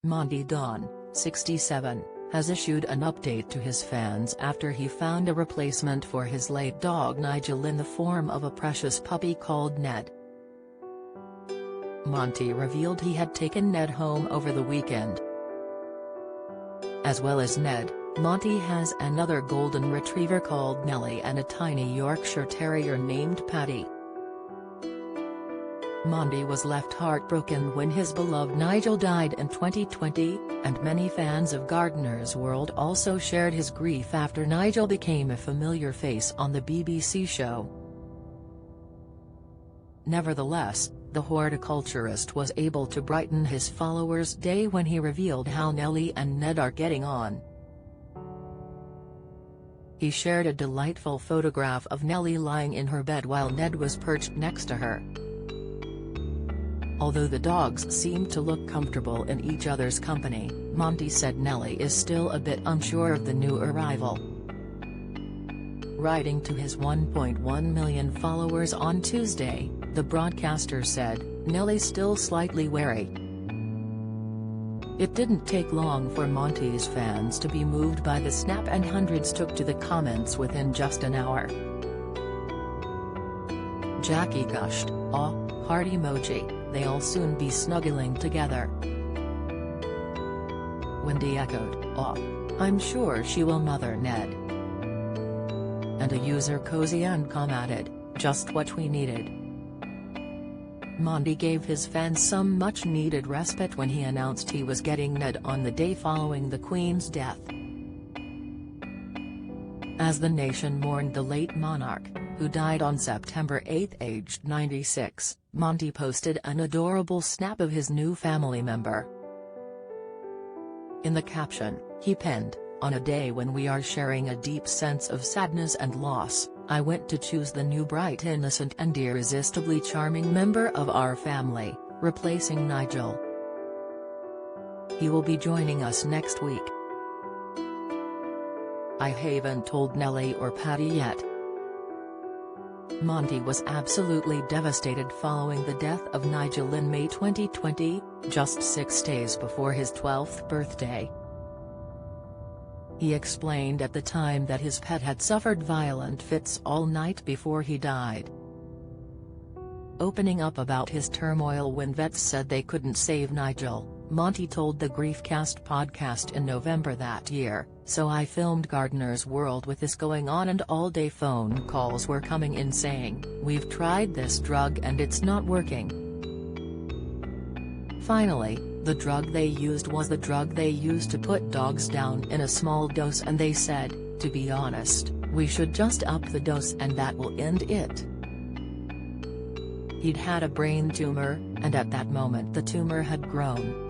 Monty Don, 67, has issued an update to his fans after he found a replacement for his late dog Nigel in the form of a precious puppy called Ned. Monty revealed he had taken Ned home over the weekend. As well as Ned, Monty has another golden retriever called Nellie and a tiny Yorkshire Terrier named Patty. Monty was left heartbroken when his beloved Nigel died in 2020, and many fans of Gardener's World also shared his grief after Nigel became a familiar face on the BBC show. Nevertheless, the horticulturist was able to brighten his followers' day when he revealed how Nellie and Ned are getting on. He shared a delightful photograph of Nellie lying in her bed while Ned was perched next to her. Although the dogs seemed to look comfortable in each other's company, Monty said Nellie is still a bit unsure of the new arrival. Writing to his 1.1 million followers on Tuesday, the broadcaster said, "Nellie's still slightly wary." It didn't take long for Monty's fans to be moved by the snap, and hundreds took to the comments within just an hour. Jackie gushed, "Aw, heart emoji, they'll soon be snuggling together." Wendy echoed, "Aw, I'm sure she will mother Ned." And a user Cozy and added, "Just what we needed." Monty gave his fans some much-needed respite when he announced he was getting Ned on the day following the Queen's death. As the nation mourned the late monarch, who died on September 8 aged 96, Monty posted an adorable snap of his new family member. In the caption, he penned, "On a day when we are sharing a deep sense of sadness and loss, I went to choose the new bright, innocent and irresistibly charming member of our family, replacing Nigel. He will be joining us next week. I haven't told Nellie or Patty yet." Monty was absolutely devastated following the death of Nigel in May 2020, just 6 days before his 12th birthday. He explained at the time that his pet had suffered violent fits all night before he died. Opening up about his turmoil when vets said they couldn't save Nigel, Monty told the Griefcast podcast in November that year, "So I filmed Gardener's World with this going on, and all-day phone calls were coming in saying, 'We've tried this drug and it's not working.' Finally, the drug they used was the drug they used to put dogs down in a small dose, and they said, 'To be honest, we should just up the dose and that will end it.' He'd had a brain tumor, and at that moment the tumor had grown.